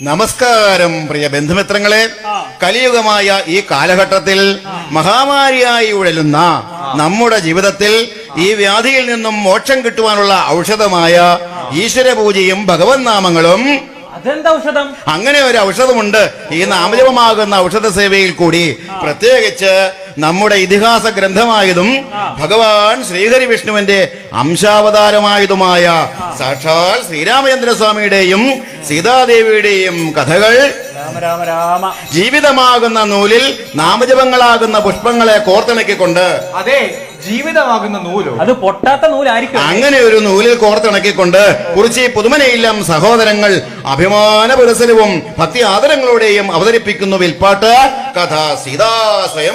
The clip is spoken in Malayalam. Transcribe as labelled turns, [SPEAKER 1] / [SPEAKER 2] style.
[SPEAKER 1] നമസ്കാരം പ്രിയ ബന്ധുമിത്രങ്ങളെ. കലിയുഗമായ ഈ കാലഘട്ടത്തിൽ മഹാമാരിയായി ഉഴലുന്ന നമ്മുടെ ജീവിതത്തിൽ ഈ വ്യാധിയിൽ നിന്നും മോക്ഷം കിട്ടുവാനുള്ള ഔഷധമായ ഈശ്വര പൂജയും ഭഗവത് നാമങ്ങളും.
[SPEAKER 2] അതെന്താ ഔഷധം?
[SPEAKER 1] അങ്ങനെ ഒരു ഔഷധമുണ്ട് ഈ നാമജപമാകുന്ന ഔഷധ സേവയിൽ കൂടി. പ്രത്യേകിച്ച് നമ്മുടെ ഇതിഹാസ ഗ്രന്ഥമായതും ഭഗവാൻ ശ്രീഹരി വിഷ്ണുവിന്റെ അംശാവതാരമായതുമായ സാക്ഷാൽ ശ്രീരാമചന്ദ്രസ്വാമിയുടെയും സീതാദേവിയുടെയും കഥകൾ ജീവിതമാകുന്ന നൂലിൽ നാമജപങ്ങളാകുന്ന പുഷ്പങ്ങളെ കോർത്തിണക്കിക്കൊണ്ട്.
[SPEAKER 2] അതെ, ജീവിതമാകുന്ന നൂലോ? അത് പൊട്ടാത്ത നൂലായിരിക്കും.
[SPEAKER 1] അങ്ങനെ ഒരു നൂലിൽ കോർത്തിണക്കിക്കൊണ്ട് കുറിച്ച് പുതുമനയില്ലം സഹോദരങ്ങൾ അഭിമാന പുരസരവും ഭക്തി ആദരങ്ങളോടെയും അവതരിപ്പിക്കുന്നു വിൽപ്പാട്ട് കഥ സീതാ സ്വയം.